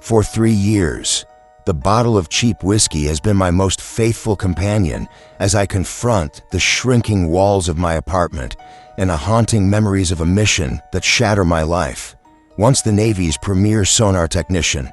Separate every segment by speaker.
Speaker 1: For 3 years, the bottle of cheap whiskey has been my most faithful companion as I confront the shrinking walls of my apartment and the haunting memories of a mission that shatter my life. Once the Navy's premier sonar technician,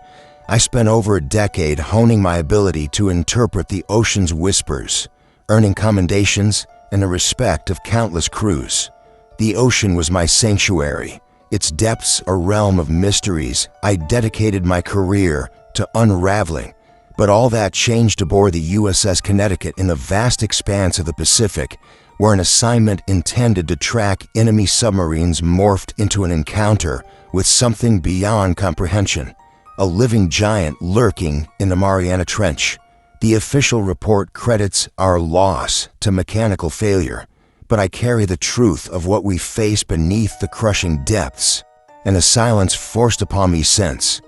Speaker 1: I spent over a decade honing my ability to interpret the ocean's whispers, earning commendations and the respect of countless crews. The ocean was my sanctuary, its depths a realm of mysteries I dedicated my career to unraveling. But all that changed aboard the USS Connecticut in the vast expanse of the Pacific, where an assignment intended to track enemy submarines morphed into an encounter with something beyond comprehension, a living giant lurking in the Mariana Trench. The official report credits our loss to mechanical failure, but I carry the truth of what we face beneath the crushing depths, and the silence forced upon me since.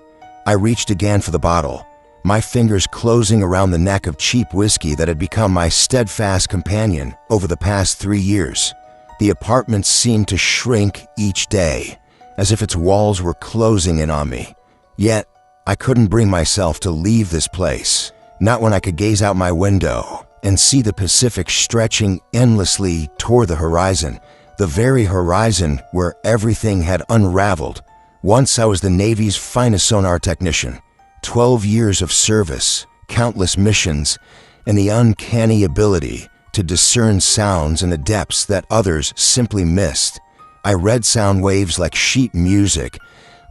Speaker 1: I reached again for the bottle, my fingers closing around the neck of cheap whiskey that had become my steadfast companion over the past 3 years. The apartment seemed to shrink each day, as if its walls were closing in on me. Yet, I couldn't bring myself to leave this place, not when I could gaze out my window and see the Pacific stretching endlessly toward the horizon, the very horizon where everything had unraveled. Once I was the Navy's finest sonar technician, 12 years of service, countless missions, and the uncanny ability to discern sounds in the depths that others simply missed. I read sound waves like sheet music,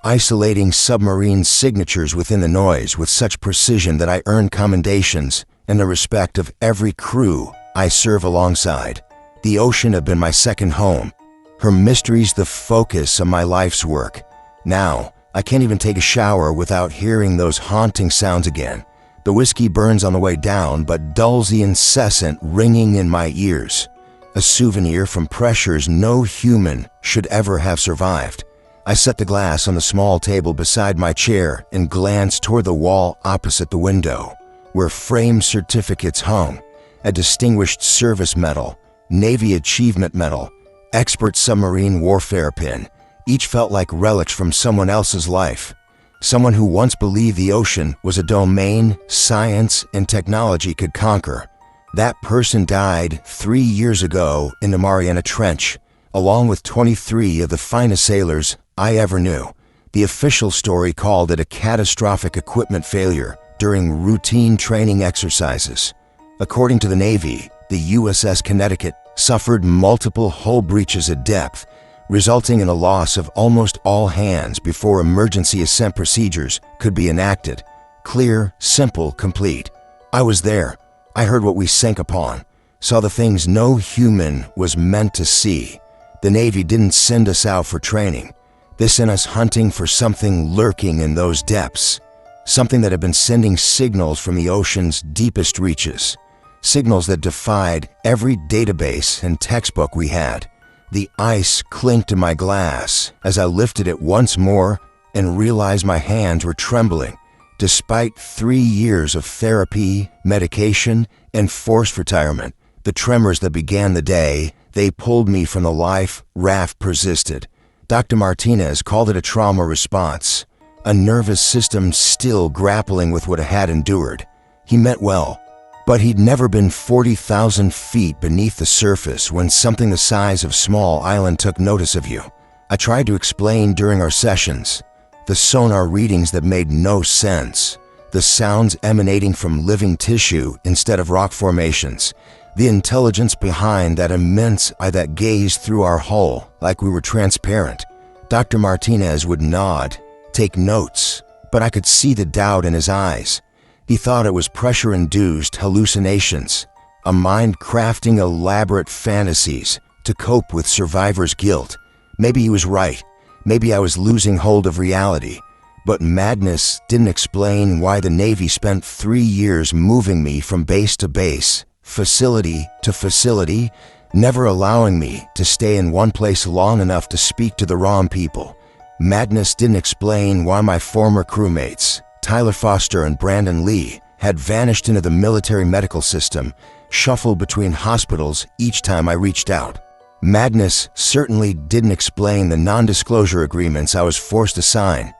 Speaker 1: isolating submarine signatures within the noise with such precision that I earned commendations and the respect of every crew I serve alongside. The ocean had been my second home, her mysteries the focus of my life's work. Now, I can't even take a shower without hearing those haunting sounds again. The whiskey burns on the way down, but dulls the incessant ringing in my ears, a souvenir from pressures no human should ever have survived. I set the glass on the small table beside my chair and glanced toward the wall opposite the window, where framed certificates hung, a Distinguished Service Medal, Navy Achievement Medal, Expert Submarine Warfare Pin. Each felt like relics from someone else's life, someone who once believed the ocean was a domain science and technology could conquer. That person died 3 years ago in the Mariana Trench, along with 23 of the finest sailors I ever knew. The official story called it a catastrophic equipment failure during routine training exercises. According to the Navy, the USS Connecticut suffered multiple hull breaches at depth, resulting in a loss of almost all hands before emergency ascent procedures could be enacted. Clear, simple, complete. I was there. I heard what we sank upon, saw the things no human was meant to see. The Navy didn't send us out for training. They sent us hunting for something lurking in those depths, something that had been sending signals from the ocean's deepest reaches, signals that defied every database and textbook we had. The ice clinked in my glass as I lifted it once more and realized my hands were trembling. Despite 3 years of therapy, medication, and forced retirement, the tremors that began the day they pulled me from the life raft persisted. Dr. Martinez called it a trauma response, a nervous system still grappling with what it had endured. He meant well, but he'd never been 40,000 feet beneath the surface when something the size of small island took notice of you. I tried to explain during our sessions, the sonar readings that made no sense, the sounds emanating from living tissue instead of rock formations, the intelligence behind that immense eye that gazed through our hull like we were transparent. Dr. Martinez would nod, take notes, but I could see the doubt in his eyes. He thought it was pressure-induced hallucinations, a mind crafting elaborate fantasies to cope with survivor's guilt. Maybe he was right. Maybe I was losing hold of reality. But madness didn't explain why the Navy spent 3 years moving me from base to base, facility to facility, never allowing me to stay in one place long enough to speak to the wrong people. Madness didn't explain why my former crewmates, Tyler Foster and Brandon Lee, had vanished into the military medical system, shuffled between hospitals each time I reached out. Madness certainly didn't explain the non-disclosure agreements I was forced to sign.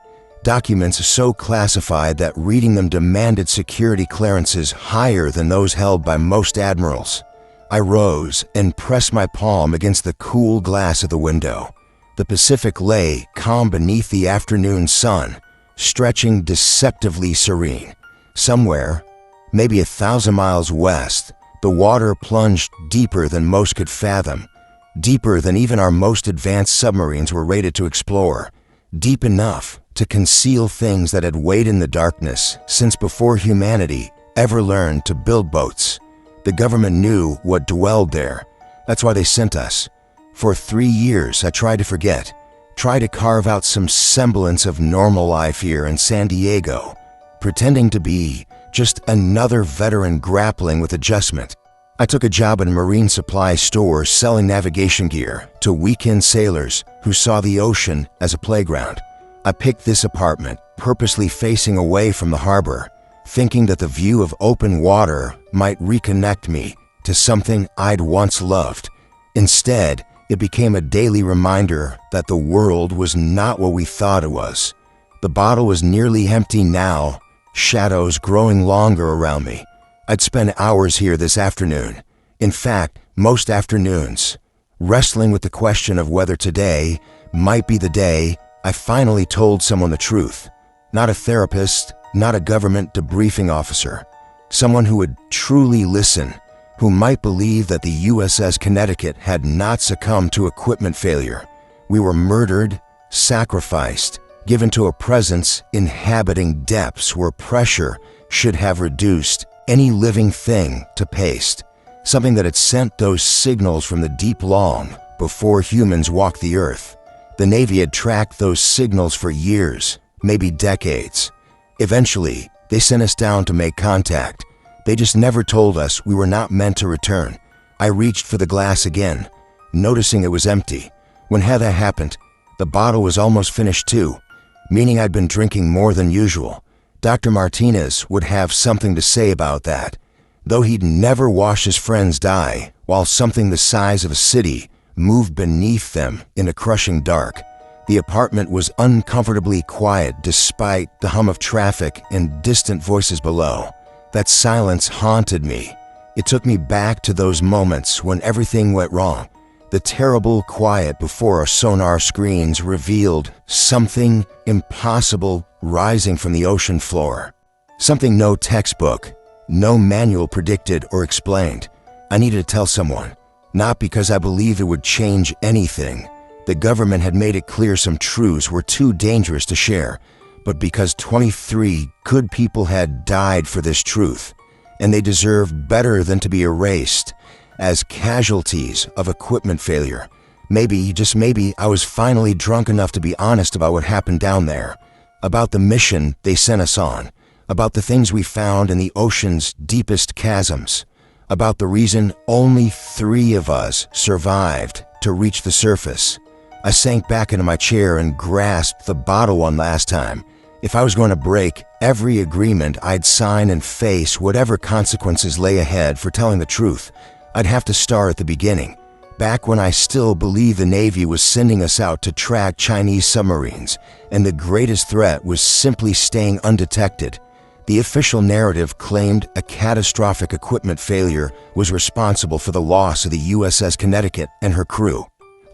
Speaker 1: documents so classified that reading them demanded security clearances higher than those held by most admirals. I rose and pressed my palm against the cool glass of the window. The Pacific lay calm beneath the afternoon sun, stretching deceptively serene. Somewhere, maybe 1,000 miles west, the water plunged deeper than most could fathom, deeper than even our most advanced submarines were rated to explore, deep enough to conceal things that had weighed in the darkness since before humanity ever learned to build boats. The government knew what dwelled there. That's why they sent us. For 3 years, I tried to forget, tried to carve out some semblance of normal life here in San Diego, pretending to be just another veteran grappling with adjustment. I took a job at a marine supply store selling navigation gear to weekend sailors who saw the ocean as a playground. I picked this apartment, purposely facing away from the harbor, thinking that the view of open water might reconnect me to something I'd once loved. Instead, it became a daily reminder that the world was not what we thought it was. The bottle was nearly empty now, shadows growing longer around me. I'd spend hours here this afternoon, in fact, most afternoons, wrestling with the question of whether today might be the day I finally told someone the truth. Not a therapist, not a government debriefing officer. Someone who would truly listen, who might believe that the USS Connecticut had not succumbed to equipment failure. We were murdered, sacrificed, given to a presence inhabiting depths where pressure should have reduced any living thing to paste, something that had sent those signals from the deep long before humans walked the earth. The Navy had tracked those signals for years, maybe decades. Eventually, they sent us down to make contact. They just never told us we were not meant to return. I reached for the glass again, noticing it was empty. When that happened, the bottle was almost finished too, meaning I'd been drinking more than usual. Dr. Martinez would have something to say about that, though he'd never watched his friends die while something the size of a city moved beneath them in a crushing dark. The apartment was uncomfortably quiet despite the hum of traffic and distant voices below. That silence haunted me. It took me back to those moments when everything went wrong. The terrible quiet before our sonar screens revealed something impossible rising from the ocean floor. Something no textbook, no manual predicted or explained. I needed to tell someone, not because I believed it would change anything. The government had made it clear some truths were too dangerous to share, but because 23 good people had died for this truth, and they deserved better than to be erased as casualties of equipment failure. Maybe, just maybe, I was finally drunk enough to be honest about what happened down there, about the mission they sent us on, about the things we found in the ocean's deepest chasms, about the reason only 3 of us survived to reach the surface. I sank back into my chair and grasped the bottle one last time. If I was going to break every agreement I'd sign and face whatever consequences lay ahead for telling the truth, I'd have to start at the beginning, back when I still believed the Navy was sending us out to track Chinese submarines, and the greatest threat was simply staying undetected. The official narrative claimed a catastrophic equipment failure was responsible for the loss of the USS Connecticut and her crew.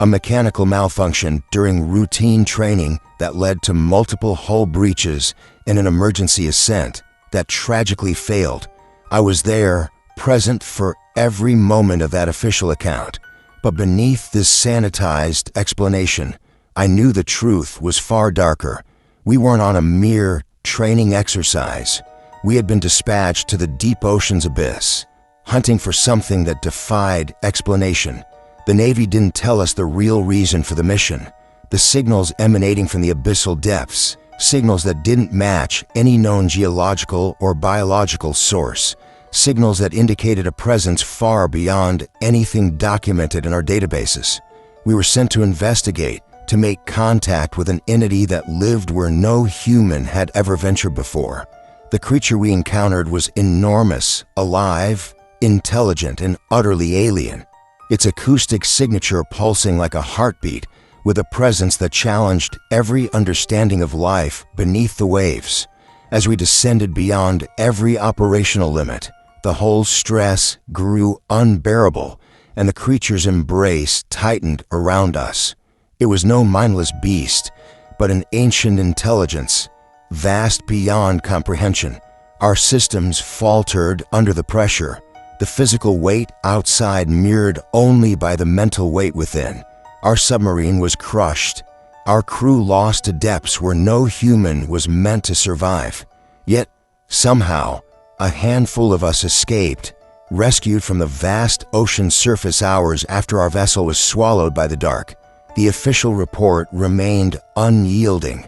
Speaker 1: A mechanical malfunction during routine training that led to multiple hull breaches and an emergency ascent that tragically failed. I was there, present for every moment of that official account. But beneath this sanitized explanation, I knew the truth was far darker. We weren't on a mere training exercise. We had been dispatched to the deep ocean's abyss, hunting for something that defied explanation. The Navy didn't tell us the real reason for the mission. The signals emanating from the abyssal depths, signals that didn't match any known geological or biological source, signals that indicated a presence far beyond anything documented in our databases. We were sent to investigate, to make contact with an entity that lived where no human had ever ventured before. The creature we encountered was enormous, alive, intelligent, and utterly alien. Its acoustic signature pulsing like a heartbeat, with a presence that challenged every understanding of life beneath the waves. As we descended beyond every operational limit, the whole stress grew unbearable, and the creature's embrace tightened around us. It was no mindless beast, but an ancient intelligence, vast beyond comprehension. Our systems faltered under the pressure, the physical weight outside mirrored only by the mental weight within. Our submarine was crushed, our crew lost to depths where no human was meant to survive. Yet, somehow, a handful of us escaped, rescued from the vast ocean surface hours after our vessel was swallowed by the dark. The official report remained unyielding.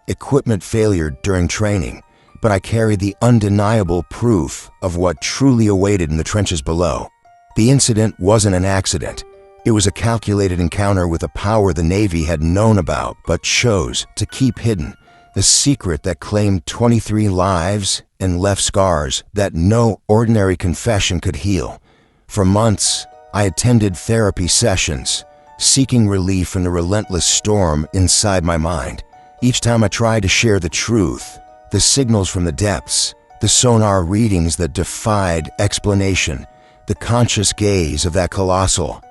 Speaker 1: Equipment failure during training, but I carried the undeniable proof of what truly awaited in the trenches below. The incident wasn't an accident. It was a calculated encounter with a power the Navy had known about but chose to keep hidden, the secret that claimed 23 lives and left scars that no ordinary confession could heal. For months, I attended therapy sessions, seeking relief from the relentless storm inside my mind. Each time I tried to share the truth, the signals from the depths, the sonar readings that defied explanation, the conscious gaze of that colossal,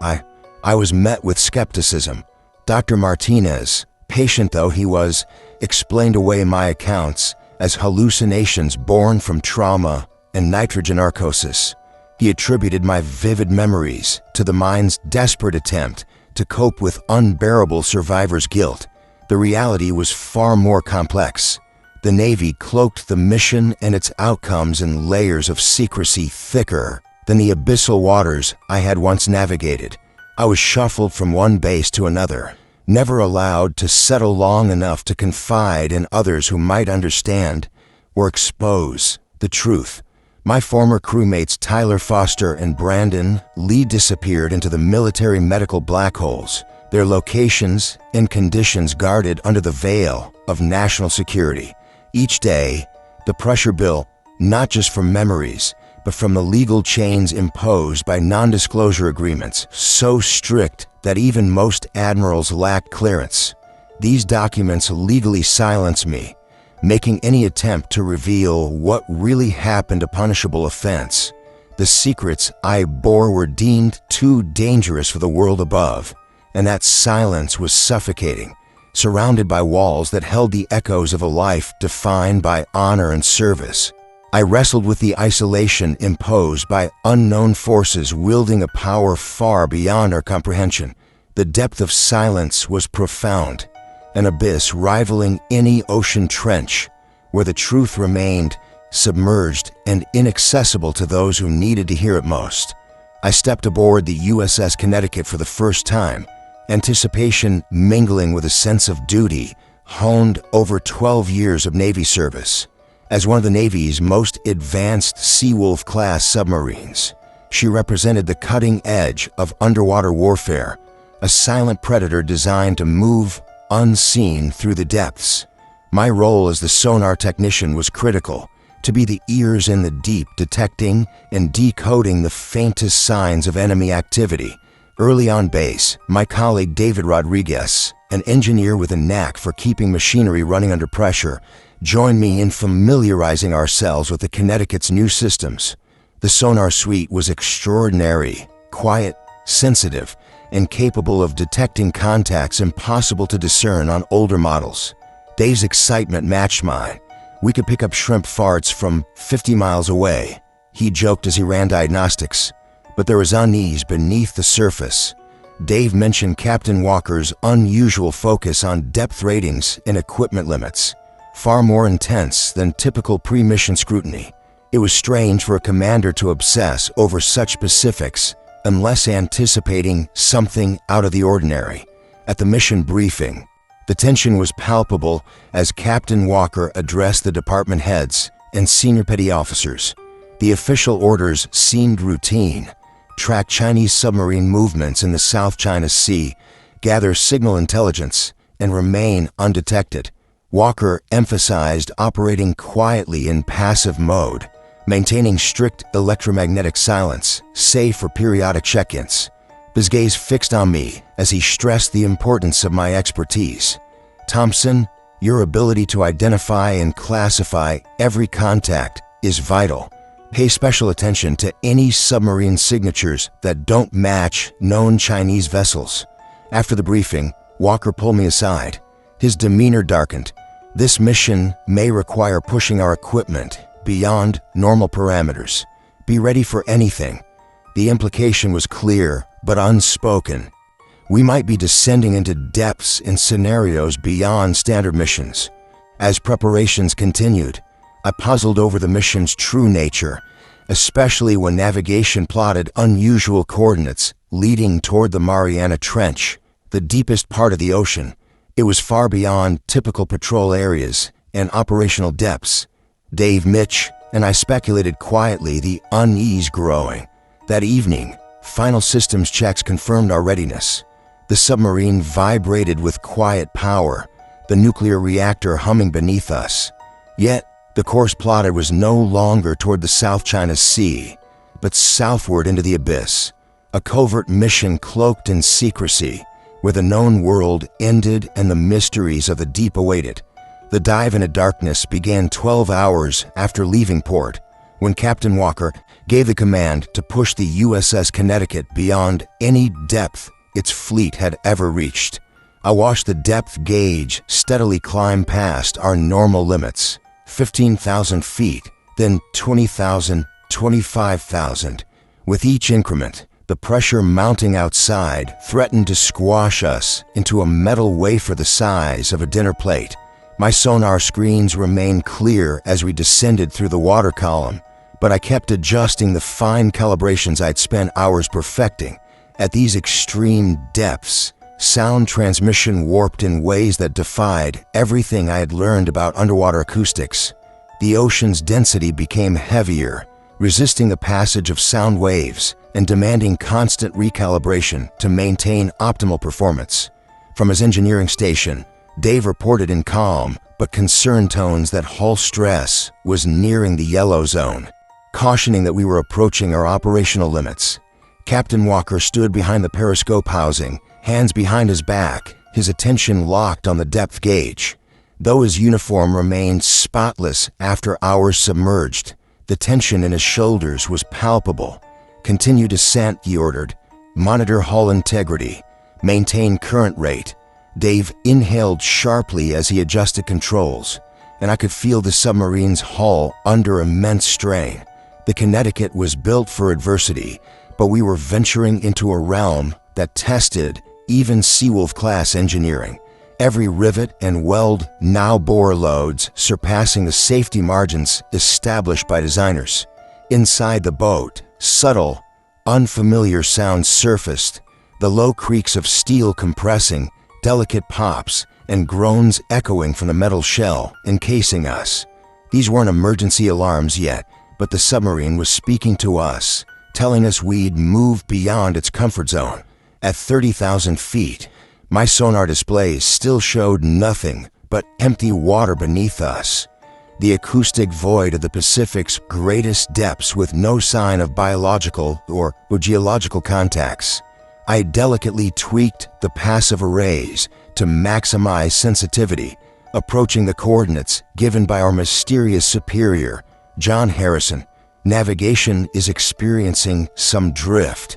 Speaker 1: I was met with skepticism. Dr. Martinez, patient though he was, explained away my accounts as hallucinations born from trauma and nitrogen narcosis. He attributed my vivid memories to the mind's desperate attempt to cope with unbearable survivor's guilt. The reality was far more complex. The Navy cloaked the mission and its outcomes in layers of secrecy thicker than the abyssal waters I had once navigated. I was shuffled from one base to another, never allowed to settle long enough to confide in others who might understand or expose the truth. My former crewmates Tyler Foster and Brandon Lee disappeared into the military medical black holes, their locations and conditions guarded under the veil of national security. Each day, the pressure built, not just from memories, but from the legal chains imposed by non-disclosure agreements, so strict that even most admirals lacked clearance. These documents legally silence me, making any attempt to reveal what really happened a punishable offense. The secrets I bore were deemed too dangerous for the world above, and that silence was suffocating, surrounded by walls that held the echoes of a life defined by honor and service. I wrestled with the isolation imposed by unknown forces wielding a power far beyond our comprehension. The depth of silence was profound, an abyss rivaling any ocean trench, where the truth remained submerged and inaccessible to those who needed to hear it most. I stepped aboard the USS Connecticut for the first time, anticipation mingling with a sense of duty honed over 12 years of Navy service. As one of the Navy's most advanced Seawolf-class submarines, she represented the cutting edge of underwater warfare, a silent predator designed to move unseen through the depths. My role as the sonar technician was critical, to be the ears in the deep detecting and decoding the faintest signs of enemy activity. Early on base, my colleague David Rodriguez, an engineer with a knack for keeping machinery running under pressure, joined me in familiarizing ourselves with the Connecticut's new systems. The sonar suite was extraordinary, quiet, sensitive, and capable of detecting contacts impossible to discern on older models. Dave's excitement matched mine. We could pick up shrimp farts from 50 miles away, he joked as he ran diagnostics. But there was unease beneath the surface. Dave mentioned Captain Walker's unusual focus on depth ratings and equipment limits, far more intense than typical pre-mission scrutiny. It was strange for a commander to obsess over such specifics unless anticipating something out of the ordinary. At the mission briefing, the tension was palpable as Captain Walker addressed the department heads and senior petty officers. The official orders seemed routine: track Chinese submarine movements in the South China Sea, gather signal intelligence, and remain undetected. Walker emphasized operating quietly in passive mode, maintaining strict electromagnetic silence, save for periodic check-ins. his gaze fixed on me as he stressed the importance of my expertise. "Thompson, your ability to identify and classify every contact is vital. Pay special attention to any submarine signatures that don't match known Chinese vessels." After the briefing, Walker pulled me aside. His demeanor darkened. "This mission may require pushing our equipment beyond normal parameters. Be ready for anything." The implication was clear but unspoken. We might be descending into depths in scenarios beyond standard missions. As preparations continued, I puzzled over the mission's true nature, especially when navigation plotted unusual coordinates leading toward the Mariana Trench, the deepest part of the ocean. It was far beyond typical patrol areas and operational depths. Dave, Mitch, and I speculated quietly, the unease growing. That evening, final systems checks confirmed our readiness. The submarine vibrated with quiet power, the nuclear reactor humming beneath us. Yet, the course plotted was no longer toward the South China Sea, but southward into the abyss, a covert mission cloaked in secrecy, where the known world ended and the mysteries of the deep awaited. The dive into darkness began 12 hours after leaving port, when Captain Walker gave the command to push the USS Connecticut beyond any depth its fleet had ever reached. I watched the depth gauge steadily climb past our normal limits, 15,000 feet, then 20,000, 25,000. With each increment, the pressure mounting outside threatened to squash us into a metal wafer the size of a dinner plate. My sonar screens remained clear as we descended through the water column, but I kept adjusting the fine calibrations I'd spent hours perfecting. At these extreme depths, sound transmission warped in ways that defied everything I had learned about underwater acoustics. The ocean's density became heavier, resisting the passage of sound waves and demanding constant recalibration to maintain optimal performance. From his engineering station, Dave reported in calm but concerned tones that hull stress was nearing the yellow zone, cautioning that we were approaching our operational limits. Captain Walker stood behind the periscope housing, hands behind his back, his attention locked on the depth gauge. Though his uniform remained spotless after hours submerged, the tension in his shoulders was palpable. "Continue descent," he ordered. "Monitor hull integrity. Maintain current rate." Dave inhaled sharply as he adjusted controls, and I could feel the submarine's hull under immense strain. The Connecticut was built for adversity, but we were venturing into a realm that tested even Seawolf-class engineering. Every rivet and weld now bore loads surpassing the safety margins established by designers. Inside the boat, subtle, unfamiliar sounds surfaced, the low creaks of steel compressing, delicate pops, and groans echoing from the metal shell encasing us. These weren't emergency alarms yet, but the submarine was speaking to us, telling us we'd moved beyond its comfort zone. At 30,000 feet, my sonar displays still showed nothing but empty water beneath us, the acoustic void of the Pacific's greatest depths with no sign of biological or geological contacts. I delicately tweaked the passive arrays to maximize sensitivity, approaching the coordinates given by our mysterious superior, John Harrison. "Navigation is experiencing some drift,"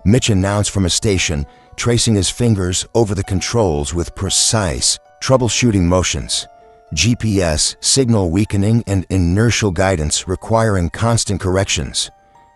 Speaker 1: Mitch announced from a station, tracing his fingers over the controls with precise, troubleshooting motions. GPS signal weakening and inertial guidance requiring constant corrections.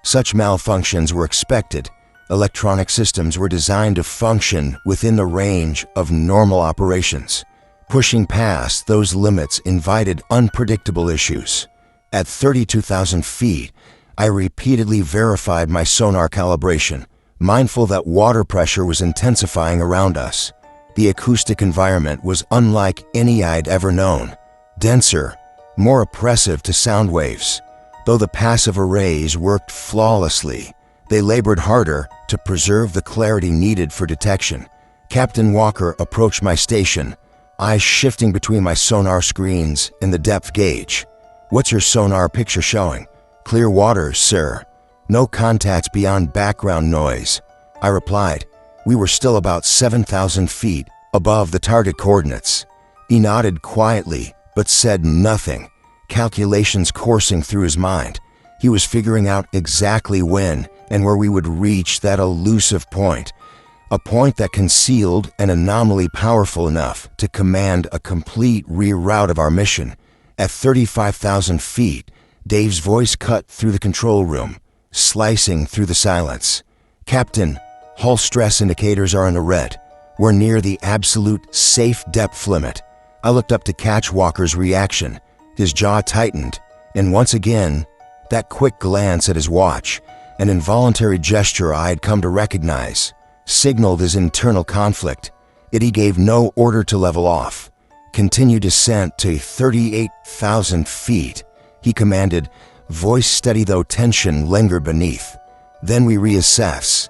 Speaker 1: Such malfunctions were expected. Electronic systems were designed to function within the range of normal operations. Pushing past those limits invited unpredictable issues. At 32,000 feet, I repeatedly verified my sonar calibration, mindful that water pressure was intensifying around us. The acoustic environment was unlike any I'd ever known, denser, more oppressive to sound waves. Though the passive arrays worked flawlessly, they labored harder to preserve the clarity needed for detection. Captain Walker approached my station, eyes shifting between my sonar screens and the depth gauge. "What's your sonar picture showing?" "Clear water, sir. No contacts beyond background noise." I replied. We were still about 7,000 feet above the target coordinates. He nodded quietly, but said nothing, calculations coursing through his mind. He was figuring out exactly when and where we would reach that elusive point, a point that concealed an anomaly powerful enough to command a complete reroute of our mission. At 35,000 feet, Dave's voice cut through the control room, slicing through the silence. Captain, hull stress indicators are in the red. We're near the absolute safe depth limit. I looked up to catch Walker's reaction. His jaw tightened, and once again, that quick glance at his watch, an involuntary gesture I had come to recognize, signaled his internal conflict. Yet he gave no order to level off. Continue descent to 38,000 feet, he commanded, voice steady though tension lingered beneath. Then we reassess.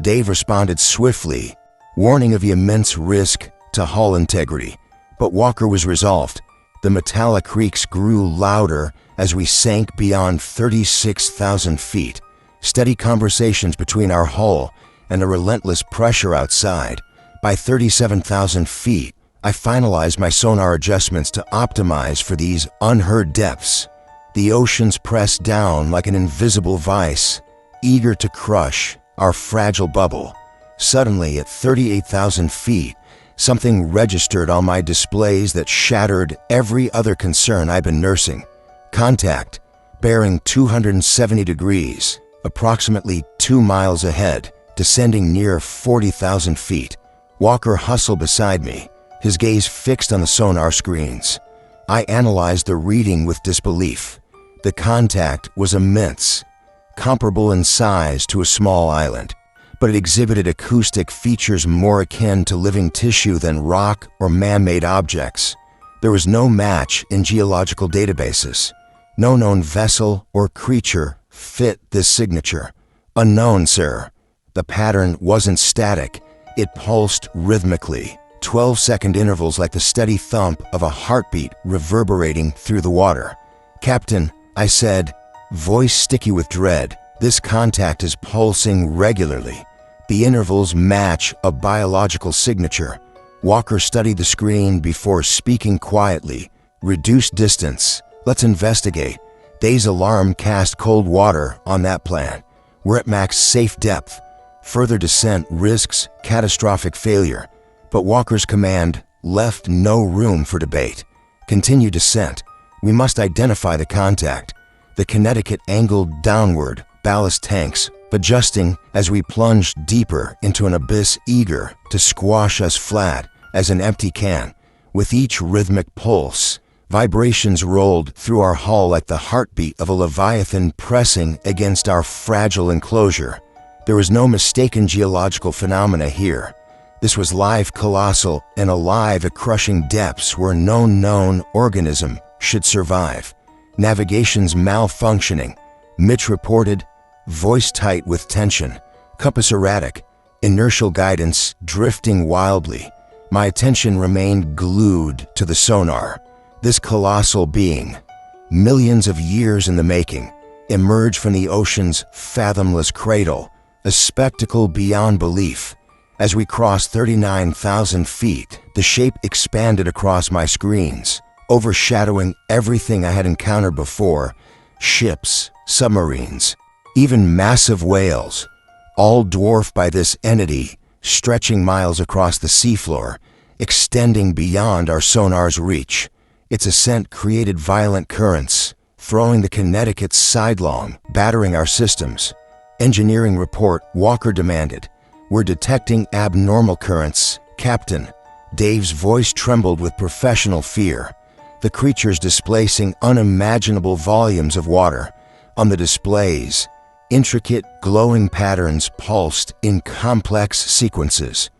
Speaker 1: Dave responded swiftly, warning of the immense risk to hull integrity. But Walker was resolved. The metallic creaks grew louder as we sank beyond 36,000 feet. Steady conversations between our hull and the relentless pressure outside. By 37,000 feet, I finalized my sonar adjustments to optimize for these unheard depths. The oceans pressed down like an invisible vice, eager to crush our fragile bubble. Suddenly, at 38,000 feet, something registered on my displays that shattered every other concern I'd been nursing. Contact, bearing 270 degrees, approximately 2 miles ahead, descending near 40,000 feet. Walker hustled beside me, his gaze fixed on the sonar screens. I analyzed the reading with disbelief. The contact was immense, comparable in size to a small island, but it exhibited acoustic features more akin to living tissue than rock or man-made objects. There was no match in geological databases. No known vessel or creature fit this signature. Unknown, sir. The pattern wasn't static. It pulsed rhythmically, 12-second intervals like the steady thump of a heartbeat reverberating through the water. Captain, I said, voice sticky with dread, this contact is pulsing regularly. The intervals match a biological signature. Walker studied the screen before speaking quietly. Reduced distance. Let's investigate. Dave's alarm cast cold water on that plan. We're at max safe depth. Further descent risks catastrophic failure. But Walker's command left no room for debate. Continue descent. We must identify the contact. The Connecticut angled downward, ballast tanks adjusting as we plunged deeper into an abyss eager to squash us flat as an empty can. With each rhythmic pulse, vibrations rolled through our hull like the heartbeat of a leviathan pressing against our fragile enclosure. There was no mistaken geological phenomena here. This was live, colossal, and alive at crushing depths where no known organism should survive. Navigation's malfunctioning. Mitch reported, voice tight with tension, compass erratic, inertial guidance drifting wildly. My attention remained glued to the sonar. This colossal being, millions of years in the making, emerged from the ocean's fathomless cradle, a spectacle beyond belief. As we crossed 39,000 feet, the shape expanded across my screens, overshadowing everything I had encountered before: ships, submarines, even massive whales, all dwarfed by this entity, stretching miles across the seafloor, extending beyond our sonar's reach. Its ascent created violent currents, throwing the Connecticut sidelong, battering our systems. Engineering report, Walker demanded. We're detecting abnormal currents, Captain. Dave's voice trembled with professional fear. The creature's displacing unimaginable volumes of water. On the displays, intricate, glowing patterns pulsed in complex sequences.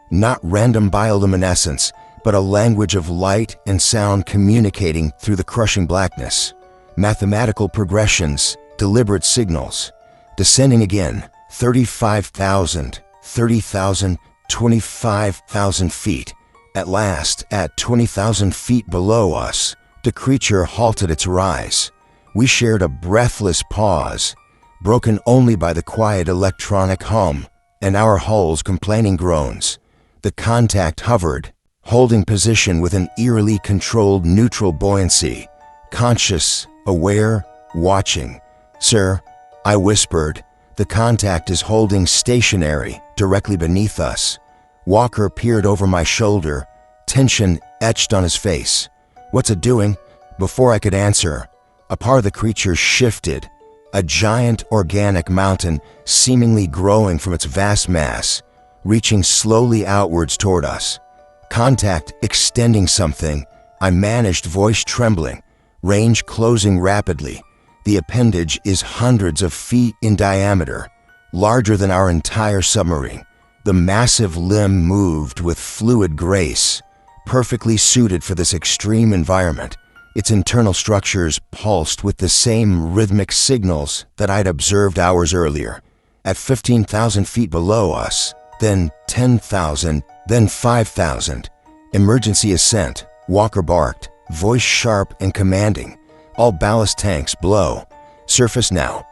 Speaker 1: Not random bioluminescence, but a language of light and sound communicating through the crushing blackness. Mathematical progressions, deliberate signals. Descending again, 35,000, 30,000, 25,000 feet. At last, at 20,000 feet below us, the creature halted its rise. We shared a breathless pause, broken only by the quiet electronic hum and our hulls complaining groans. The contact hovered, holding position with an eerily controlled neutral buoyancy, conscious, aware, watching. "Sir," I whispered, "the contact is holding stationary directly beneath us." Walker peered over my shoulder, tension etched on his face. "What's it doing?" Before I could answer, a part of the creature shifted, a giant organic mountain seemingly growing from its vast mass, reaching slowly outwards toward us. Contact extending something, I managed, voice trembling, range closing rapidly. The appendage is hundreds of feet in diameter, larger than our entire submarine. The massive limb moved with fluid grace, perfectly suited for this extreme environment. Its internal structures pulsed with the same rhythmic signals that I'd observed hours earlier. At 15,000 feet below us, then 10,000, then 5,000. "Emergency ascent," Walker barked, voice sharp and commanding. "All ballast tanks blow. Surface now."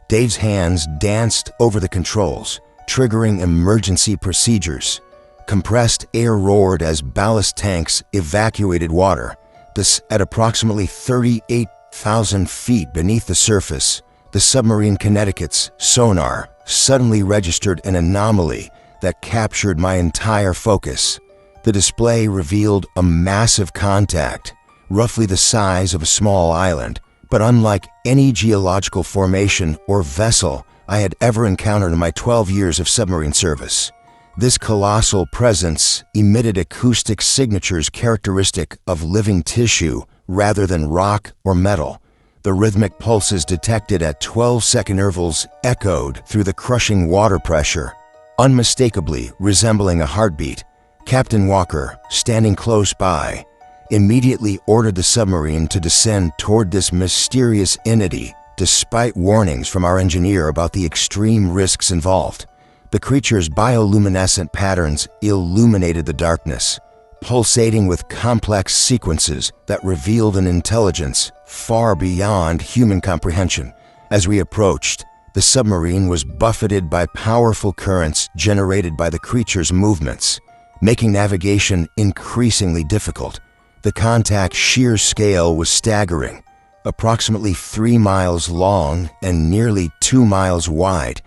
Speaker 1: Dave's hands danced over the controls, triggering emergency procedures. Compressed air roared as ballast tanks evacuated water. This at approximately 38,000 feet beneath the surface, the submarine Connecticut's sonar suddenly registered an anomaly that captured my entire focus. The display revealed a massive contact, roughly the size of a small island, but unlike any geological formation or vessel I had ever encountered in my 12 years of submarine service. This colossal presence emitted acoustic signatures characteristic of living tissue rather than rock or metal. The rhythmic pulses detected at 12-second intervals echoed through the crushing water pressure, unmistakably resembling a heartbeat. Captain Walker, standing close by, immediately ordered the submarine to descend toward this mysterious entity, despite warnings from our engineer about the extreme risks involved. The creature's bioluminescent patterns illuminated the darkness, pulsating with complex sequences that revealed an intelligence far beyond human comprehension. As we approached, the submarine was buffeted by powerful currents generated by the creature's movements, making navigation increasingly difficult. The contact's sheer scale was staggering, approximately 3 miles long and nearly 2 miles wide,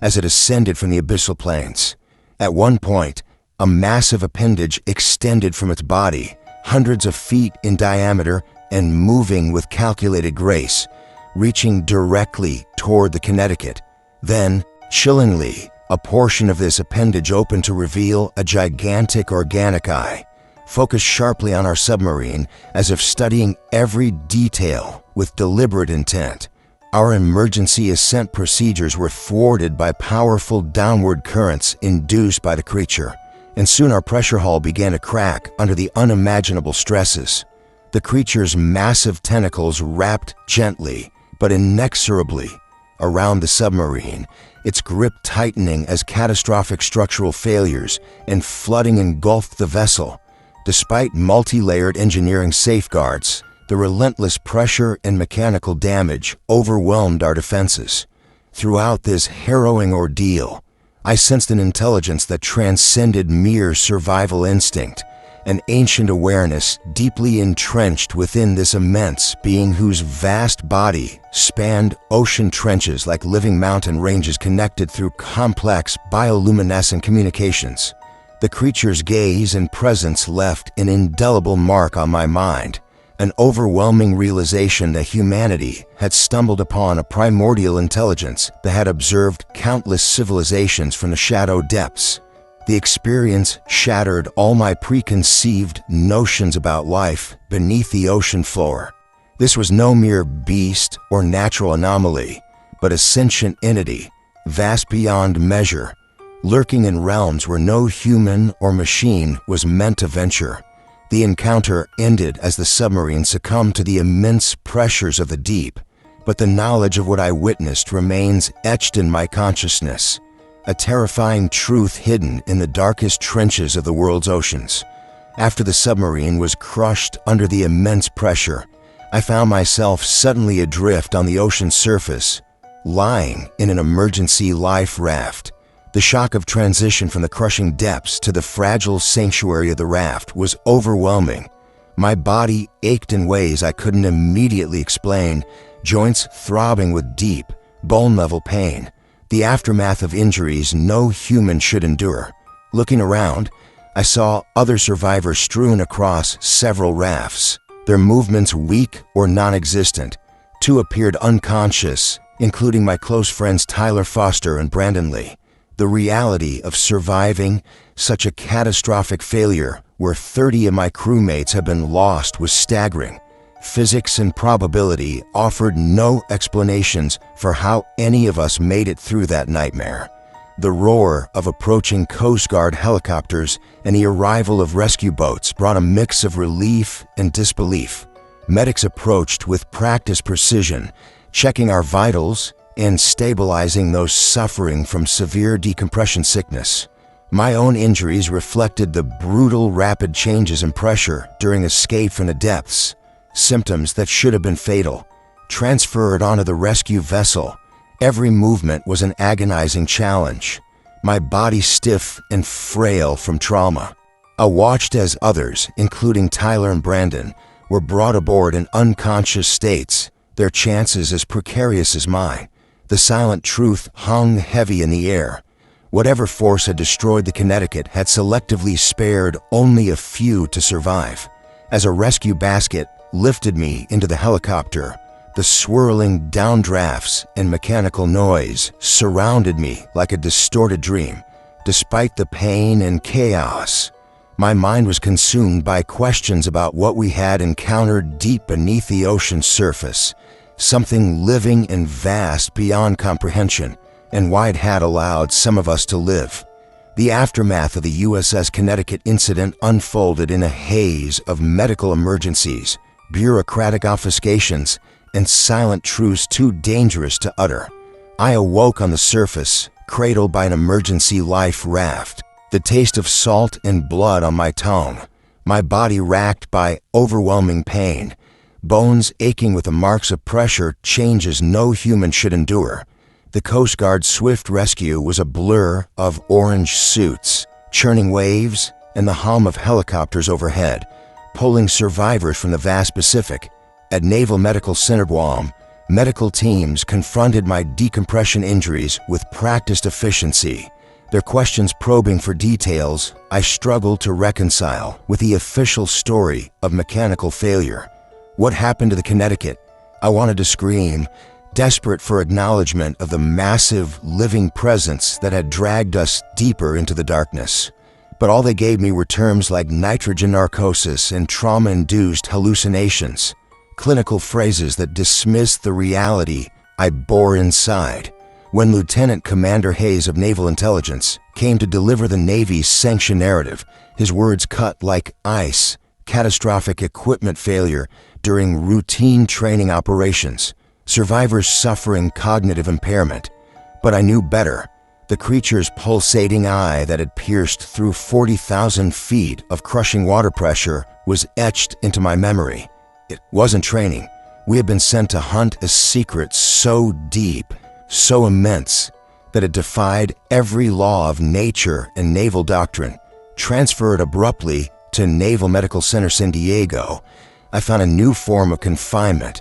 Speaker 1: as it ascended from the abyssal plains. At one point, a massive appendage extended from its body, hundreds of feet in diameter and moving with calculated grace, reaching directly toward the Connecticut. Then, chillingly, a portion of this appendage opened to reveal a gigantic organic eye, focused sharply on our submarine as if studying every detail with deliberate intent. Our emergency ascent procedures were thwarted by powerful downward currents induced by the creature, and soon our pressure hull began to crack under the unimaginable stresses. The creature's massive tentacles wrapped gently but inexorably around the submarine, its grip tightening as catastrophic structural failures and flooding engulfed the vessel. Despite multi-layered engineering safeguards, the relentless pressure and mechanical damage overwhelmed our defenses. Throughout this harrowing ordeal, I sensed an intelligence that transcended mere survival instinct, an ancient awareness deeply entrenched within this immense being whose vast body spanned ocean trenches like living mountain ranges connected through complex bioluminescent communications. The creature's gaze and presence left an indelible mark on my mind, an overwhelming realization that humanity had stumbled upon a primordial intelligence that had observed countless civilizations from the shadow depths. The experience shattered all my preconceived notions about life beneath the ocean floor. This was no mere beast or natural anomaly, but a sentient entity, vast beyond measure, lurking in realms where no human or machine was meant to venture. The encounter ended as the submarine succumbed to the immense pressures of the deep, but the knowledge of what I witnessed remains etched in my consciousness, a terrifying truth hidden in the darkest trenches of the world's oceans. After the submarine was crushed under the immense pressure, I found myself suddenly adrift on the ocean's surface, lying in an emergency life raft. The shock of transition from the crushing depths to the fragile sanctuary of the raft was overwhelming. My body ached in ways I couldn't immediately explain, joints throbbing with deep, bone-level pain, the aftermath of injuries no human should endure. Looking around, I saw other survivors strewn across several rafts, their movements weak or non-existent. 2 appeared unconscious, including my close friends Tyler Foster and Brandon Lee. The reality of surviving such a catastrophic failure where 30 of my crewmates have been lost was staggering. Physics and probability offered no explanations for how any of us made it through that nightmare. The roar of approaching Coast Guard helicopters and the arrival of rescue boats brought a mix of relief and disbelief. Medics approached with practiced precision, checking our vitals and stabilizing those suffering from severe decompression sickness. My own injuries reflected the brutal, rapid changes in pressure during escape from the depths. Symptoms that should have been fatal transferred onto the rescue vessel. Every movement was an agonizing challenge, my body stiff and frail from trauma. I watched as others, including Tyler and Brandon, were brought aboard in unconscious states, their chances as precarious as mine. The silent truth hung heavy in the air. Whatever force had destroyed the Connecticut had selectively spared only a few to survive. As a rescue basket lifted me into the helicopter, the swirling downdrafts and mechanical noise surrounded me like a distorted dream. Despite the pain and chaos, my mind was consumed by questions about what we had encountered deep beneath the ocean's surface, something living and vast beyond comprehension, and why it had allowed some of us to live. The aftermath of the USS Connecticut incident unfolded in a haze of medical emergencies, bureaucratic obfuscations, and silent truths too dangerous to utter. I awoke on the surface, cradled by an emergency life raft, the taste of salt and blood on my tongue, my body racked by overwhelming pain, bones aching with the marks of pressure changes no human should endure. The Coast Guard's swift rescue was a blur of orange suits, churning waves, and the hum of helicopters overhead, pulling survivors from the vast Pacific. At Naval Medical Center Guam, medical teams confronted my decompression injuries with practiced efficiency, their questions probing for details I struggled to reconcile with the official story of mechanical failure. What happened to the Connecticut? I wanted to scream, desperate for acknowledgement of the massive, living presence that had dragged us deeper into the darkness. But all they gave me were terms like nitrogen narcosis and trauma-induced hallucinations, clinical phrases that dismissed the reality I bore inside. When Lieutenant Commander Hayes of Naval Intelligence came to deliver the Navy's sanctioned narrative, his words cut like ice: catastrophic equipment failure during routine training operations, survivors suffering cognitive impairment. But I knew better. The creature's pulsating eye that had pierced through 40,000 feet of crushing water pressure was etched into my memory. It wasn't training. We had been sent to hunt a secret so deep, so immense, that it defied every law of nature and naval doctrine. Transferred abruptly to Naval Medical Center San Diego, I found a new form of confinement.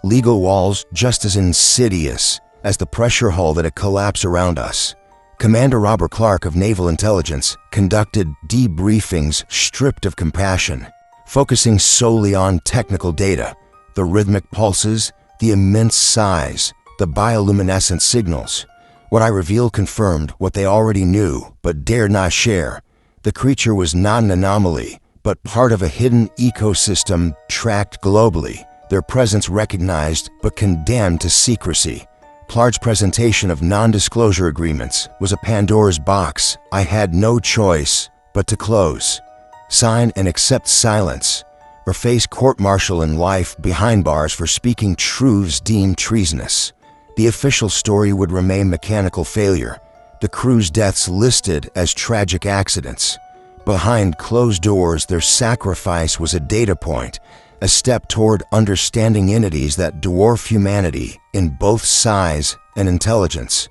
Speaker 1: Legal walls just as insidious as the pressure hull that had collapsed around us. Commander Robert Clark of Naval Intelligence conducted debriefings stripped of compassion, focusing solely on technical data, the rhythmic pulses, the immense size, the bioluminescent signals. What I revealed confirmed what they already knew but dared not share. The creature was not an anomaly, but part of a hidden ecosystem tracked globally, their presence recognized but condemned to secrecy. Clark's presentation of non-disclosure agreements was a Pandora's box I had no choice but to close. Sign and accept silence, or face court-martial and life behind bars for speaking truths deemed treasonous. The official story would remain mechanical failure, the crew's deaths listed as tragic accidents. Behind closed doors, their sacrifice was a data point, a step toward understanding entities that dwarf humanity in both size and intelligence.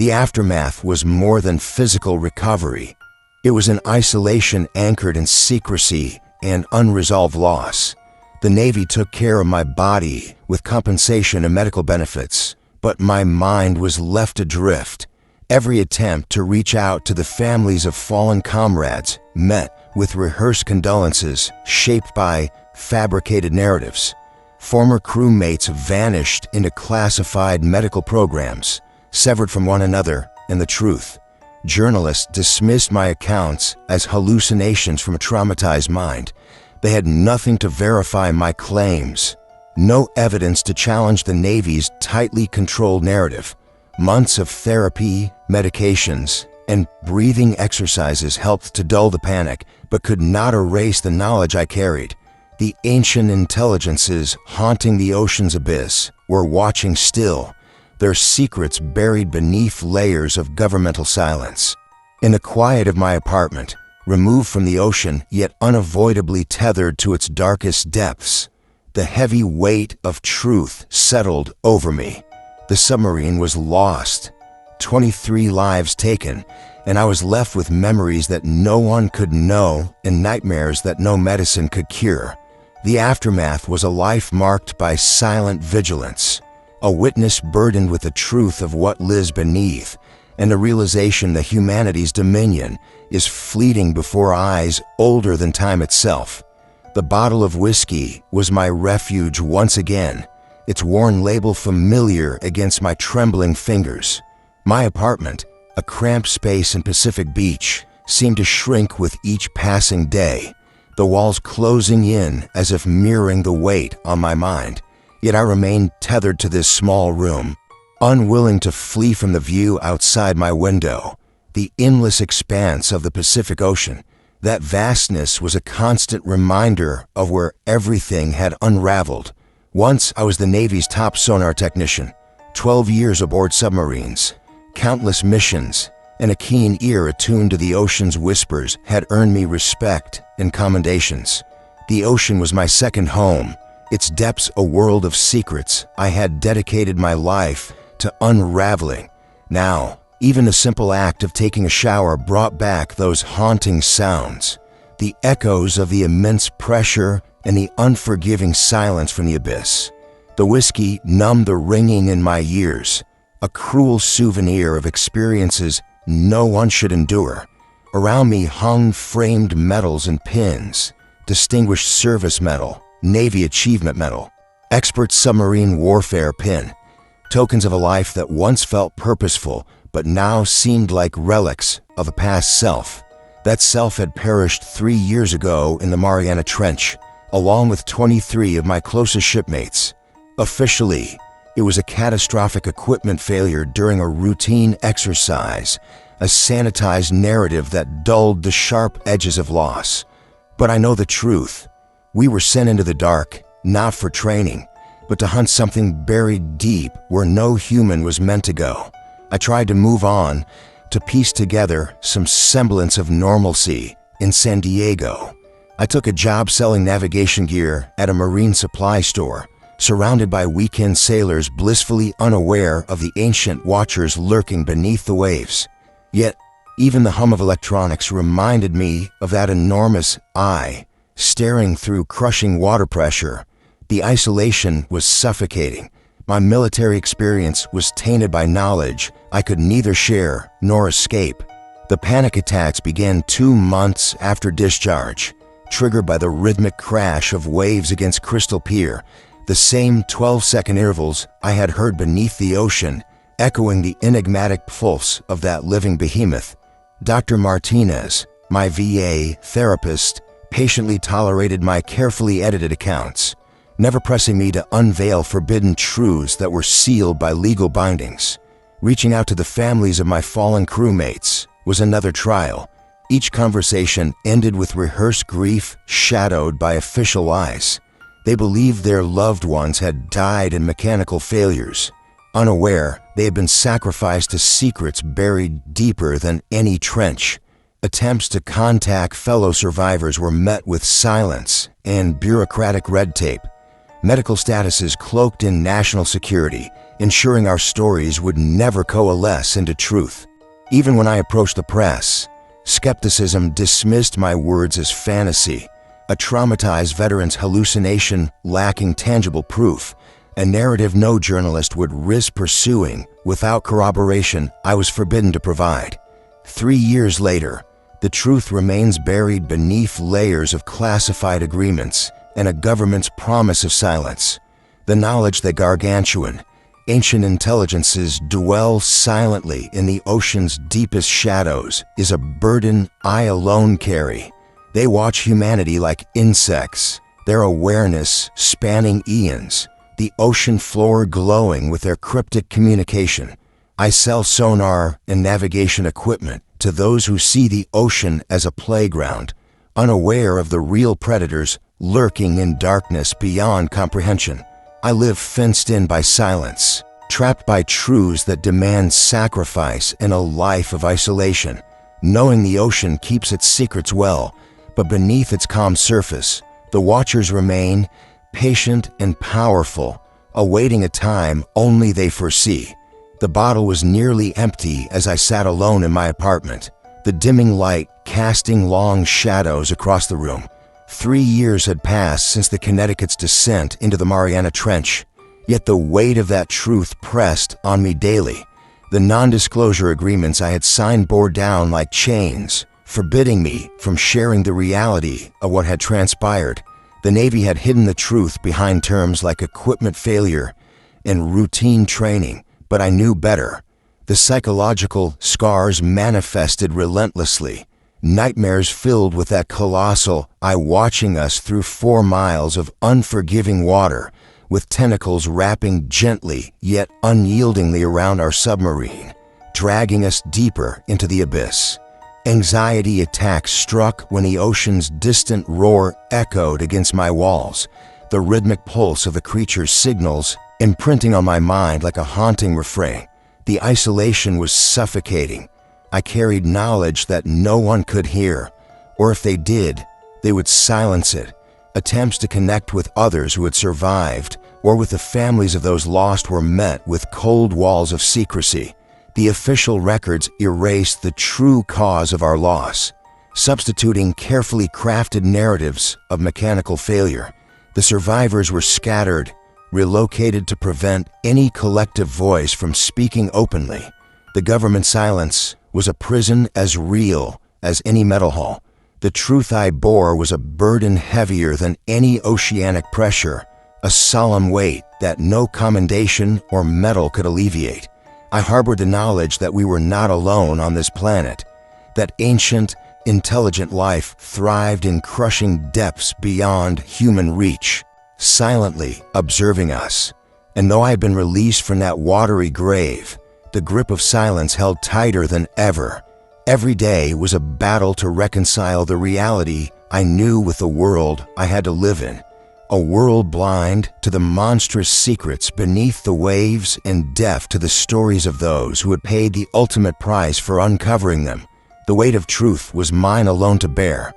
Speaker 1: The aftermath was more than physical recovery. It was an isolation anchored in secrecy and unresolved loss. The Navy took care of my body with compensation and medical benefits, but my mind was left adrift. Every attempt to reach out to the families of fallen comrades met with rehearsed condolences shaped by fabricated narratives. Former crewmates vanished into classified medical programs, severed from one another and the truth. Journalists dismissed my accounts as hallucinations from a traumatized mind. They had nothing to verify my claims, no evidence to challenge the Navy's tightly controlled narrative. Months of therapy, medications, and breathing exercises helped to dull the panic, but could not erase the knowledge I carried. The ancient intelligences haunting the ocean's abyss were watching still, their secrets buried beneath layers of governmental silence. In the quiet of my apartment, removed from the ocean yet unavoidably tethered to its darkest depths, the heavy weight of truth settled over me. The submarine was lost, 23 lives taken, and I was left with memories that no one could know and nightmares that no medicine could cure. The aftermath was a life marked by silent vigilance, a witness burdened with the truth of what lives beneath, and a realization that humanity's dominion is fleeting before eyes older than time itself. The bottle of whiskey was my refuge once again, its worn label familiar against my trembling fingers. My apartment, a cramped space in Pacific Beach, seemed to shrink with each passing day, the walls closing in as if mirroring the weight on my mind. Yet I remained tethered to this small room, unwilling to flee from the view outside my window, the endless expanse of the Pacific Ocean. That vastness was a constant reminder of where everything had unraveled. Once I was the Navy's top sonar technician, 12 years aboard submarines, countless missions, and a keen ear attuned to the ocean's whispers had earned me respect and commendations. The ocean was my second home, its depths a world of secrets I had dedicated my life to unraveling. Now, even the simple act of taking a shower brought back those haunting sounds, the echoes of the immense pressure and the unforgiving silence from the abyss. The whiskey numbed the ringing in my ears, a cruel souvenir of experiences no one should endure. Around me hung framed medals and pins, Distinguished Service Medal, Navy Achievement Medal, Expert Submarine Warfare Pin, tokens of a life that once felt purposeful but now seemed like relics of a past self. That self had perished 3 years ago in the Mariana Trench, along with 23 of my closest shipmates. Officially, it was a catastrophic equipment failure during a routine exercise, a sanitized narrative that dulled the sharp edges of loss. But I know the truth. We were sent into the dark, not for training, but to hunt something buried deep where no human was meant to go. I tried to move on, to piece together some semblance of normalcy in San Diego. I took a job selling navigation gear at a marine supply store, surrounded by weekend sailors blissfully unaware of the ancient watchers lurking beneath the waves. Yet, even the hum of electronics reminded me of that enormous eye, staring through crushing water pressure. The isolation was suffocating. My military experience was tainted by knowledge I could neither share nor escape. The panic attacks began 2 months after discharge, triggered by the rhythmic crash of waves against Crystal Pier, the same 12-second intervals I had heard beneath the ocean, echoing the enigmatic pulse of that living behemoth. Dr. Martinez, my VA therapist, patiently tolerated my carefully edited accounts, never pressing me to unveil forbidden truths that were sealed by legal bindings. Reaching out to the families of my fallen crewmates was another trial. Each conversation ended with rehearsed grief shadowed by official lies. They believed their loved ones had died in mechanical failures. Unaware, they had been sacrificed to secrets buried deeper than any trench. Attempts to contact fellow survivors were met with silence and bureaucratic red tape. Medical statuses cloaked in national security, ensuring our stories would never coalesce into truth. Even when I approached the press, skepticism dismissed my words as fantasy, a traumatized veteran's hallucination lacking tangible proof, a narrative no journalist would risk pursuing without corroboration I was forbidden to provide. 3 years later, the truth remains buried beneath layers of classified agreements and a government's promise of silence. The knowledge that gargantuan, ancient intelligences dwell silently in the ocean's deepest shadows is a burden I alone carry. They watch humanity like insects, their awareness spanning eons, the ocean floor glowing with their cryptic communication. I sell sonar and navigation equipment to those who see the ocean as a playground, unaware of the real predators lurking in darkness beyond comprehension. I live fenced in by silence, trapped by truths that demand sacrifice and a life of isolation, knowing the ocean keeps its secrets well, but beneath its calm surface, the watchers remain patient and powerful, awaiting a time only they foresee. The bottle was nearly empty as I sat alone in my apartment, the dimming light casting long shadows across the room. 3 years had passed since the Connecticut's descent into the Mariana Trench, yet the weight of that truth pressed on me daily. The non-disclosure agreements I had signed bore down like chains, forbidding me from sharing the reality of what had transpired. The Navy had hidden the truth behind terms like equipment failure and routine training, but I knew better. The psychological scars manifested relentlessly, nightmares filled with that colossal eye watching us through 4 miles of unforgiving water, with tentacles wrapping gently yet unyieldingly around our submarine, dragging us deeper into the abyss. Anxiety attacks struck when the ocean's distant roar echoed against my walls, the rhythmic pulse of the creature's signals imprinting on my mind like a haunting refrain. The isolation was suffocating. I carried knowledge that no one could hear, or if they did, they would silence it. Attempts to connect with others who had survived, or with the families of those lost, were met with cold walls of secrecy. The official records erased the true cause of our loss, substituting carefully crafted narratives of mechanical failure. The survivors were scattered, relocated to prevent any collective voice from speaking openly. The government silence was a prison as real as any metal hall. The truth I bore was a burden heavier than any oceanic pressure, a solemn weight that no commendation or medal could alleviate. I harbored the knowledge that we were not alone on this planet, that ancient, intelligent life thrived in crushing depths beyond human reach, silently observing us. And though I had been released from that watery grave, the grip of silence held tighter than ever. Every day was a battle to reconcile the reality I knew with the world I had to live in, a world blind to the monstrous secrets beneath the waves and deaf to the stories of those who had paid the ultimate price for uncovering them. The weight of truth was mine alone to bear.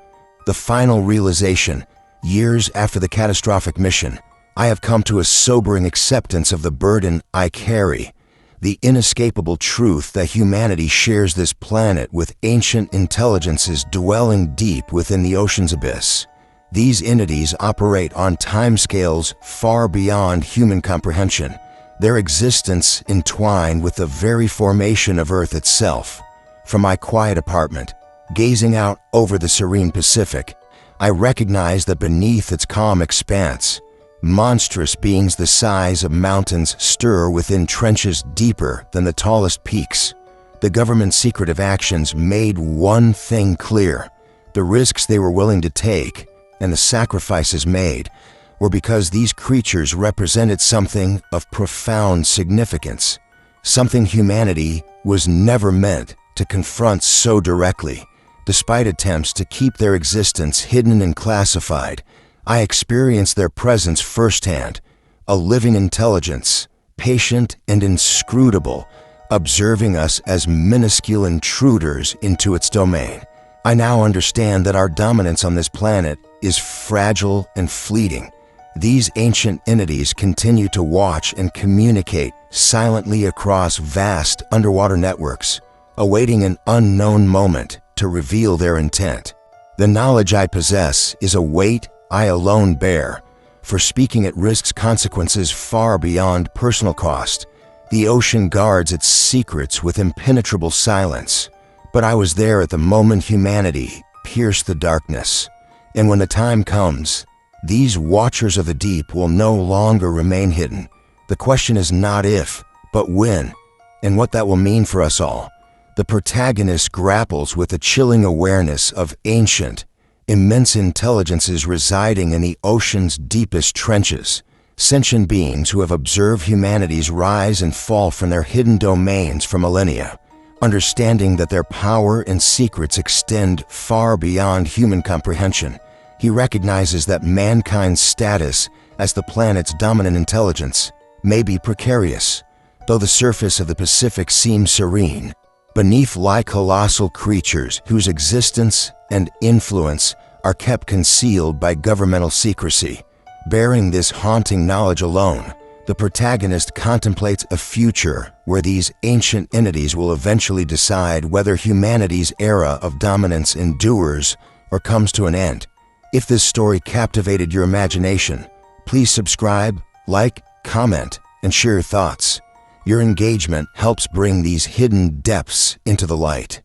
Speaker 1: The final realization, years after the catastrophic mission, I have come to a sobering acceptance of the burden I carry, the inescapable truth that humanity shares this planet with ancient intelligences dwelling deep within the ocean's abyss. These entities operate on timescales far beyond human comprehension, their existence entwined with the very formation of Earth itself. From my quiet apartment, gazing out over the serene Pacific, I recognize that beneath its calm expanse, monstrous beings the size of mountains stir within trenches deeper than the tallest peaks. The government's secretive actions made one thing clear: the risks they were willing to take and the sacrifices made were because these creatures represented something of profound significance, something humanity was never meant to confront so directly. Despite attempts to keep their existence hidden and classified, I experienced their presence firsthand, a living intelligence, patient and inscrutable, observing us as minuscule intruders into its domain. I now understand that our dominance on this planet is fragile and fleeting. These ancient entities continue to watch and communicate silently across vast underwater networks, awaiting an unknown moment to reveal their intent. The knowledge I possess is a weight I alone bear, for speaking it risks consequences far beyond personal cost. The ocean guards its secrets with impenetrable silence, but I was there at the moment humanity pierced the darkness. And when the time comes, these watchers of the deep will no longer remain hidden. The question is not if, but when, and what that will mean for us all. The protagonist grapples with the chilling awareness of ancient, immense intelligences residing in the ocean's deepest trenches, sentient beings who have observed humanity's rise and fall from their hidden domains for millennia. Understanding that their power and secrets extend far beyond human comprehension, he recognizes that mankind's status as the planet's dominant intelligence may be precarious, though the surface of the Pacific seems serene. Beneath lie colossal creatures whose existence and influence are kept concealed by governmental secrecy. Bearing this haunting knowledge alone, the protagonist contemplates a future where these ancient entities will eventually decide whether humanity's era of dominance endures or comes to an end. If this story captivated your imagination, please subscribe, like, comment, and share your thoughts. Your engagement helps bring these hidden depths into the light.